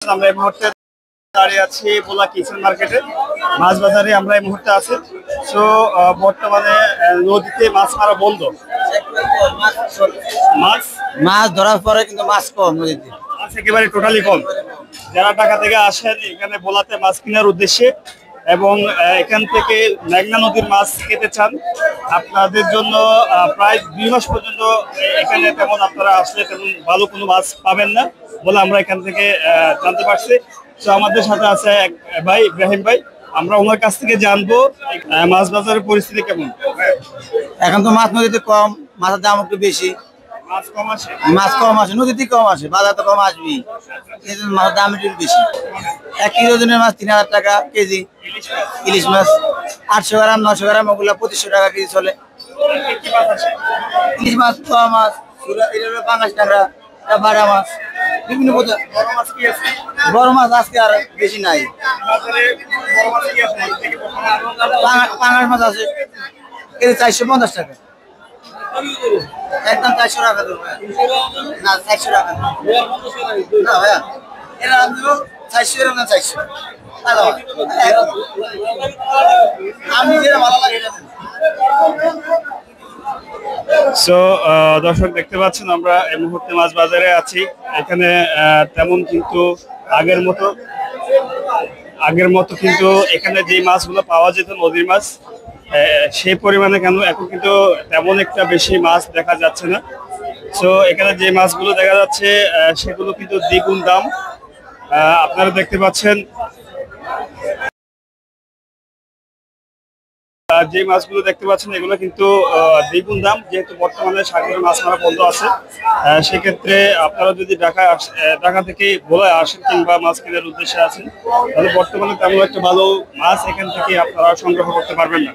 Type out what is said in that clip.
আমরা এই মুহূর্তে দাঁড়িয়ে আছি ভোলা কিচেন মার্কেটে, মাছ বাজারে আমরা এই মুহূর্তে আছি। সো বর্তমানে নদীতে মাছ মারা বন্ধ, মাছ মাছ ধরার পরে কিন্তু মাছ কম নদীতে, মাছ একেবারে টোটালি কম। যারা ঢাকা থেকে আসেন এখানে ভোলাতে মাছ কেনার উদ্দেশ্যে এবং এখান থেকে মেঘনা নদীর মাছ খেতে চান, আপনাদের জন্য প্রায় 2 মাস পর্যন্ত এখানে তেমন আপনারা আসলে তেমন ভালো কোনো মাছ পাবেন না বলে আমরা এখান থেকে জানতে পারছি। তো আমাদের সাথে আছে এক ভাই, ইব্রাহিম ভাই, আমরা ওনার কাছ থেকে জানবো মাছ বাজারের পরিস্থিতি কেমন। এখন তো মাছ নদীতে কম, মাছের দাম একটু বেশি। মাছ কম আসে, মাছ কম আসে, নদীতে কম আসে, বাজার তো কম আসবেই, কিন্তু মাছের দাম একটু বেশি। 1 কেজি ওজনের মাছ 3000 টাকা কেজি। ইলিশ মাছ 800 গ্রাম 900 গ্রাম ওগুলা 2500 টাকা কেজি চলে। ইলিশ মাছ, পোয়া মাছ, পাঙ্গাস টাকা, বাড়া মাছ, বিভিন্ন প্রকার। বড় মাছ আজকে আর বেশি নাই। পাঙ্গাস মাছ আছে কেজি 450 টাকা, একদম 400 টাকা দেবো না, 400 টাকা না ভাইয়া, এরা আমি 400 এর না 400 আমি যেটা ভালো লাগে এটা। সো দর্শক দেখতে পাচ্ছেন আমরা এই মুহূর্তে মাছ বাজারে আছি। এখানে তেমন কিন্তু আগের মতো কিন্তু এখানে যে মাছগুলো পাওয়া যেত নদীর মাছ সেই পরিমাণে কেন এখন কিন্তু তেমন একটা বেশি মাছ দেখা যাচ্ছে না। সো এখানে যে মাছগুলো দেখা যাচ্ছে সেগুলো কিন্তু দ্বিগুণ দাম। আপনারা দেখতে পাচ্ছেন যে মাছগুলো দেখতে পাচ্ছেন এগুলো কিন্তু দ্বিগুণ দাম, যেহেতু বর্তমানে সাগরের মাছ মারা বন্ধ আছে। সেক্ষেত্রে আপনারা যদি ঢাকা থেকে ভোলায় আসেন কিংবা মাছ কেনার উদ্দেশ্যে আছেন, তাহলে বর্তমানে তেমন একটা ভালো মাছ এখান থেকে আপনারা সংগ্রহ করতে পারবেন না।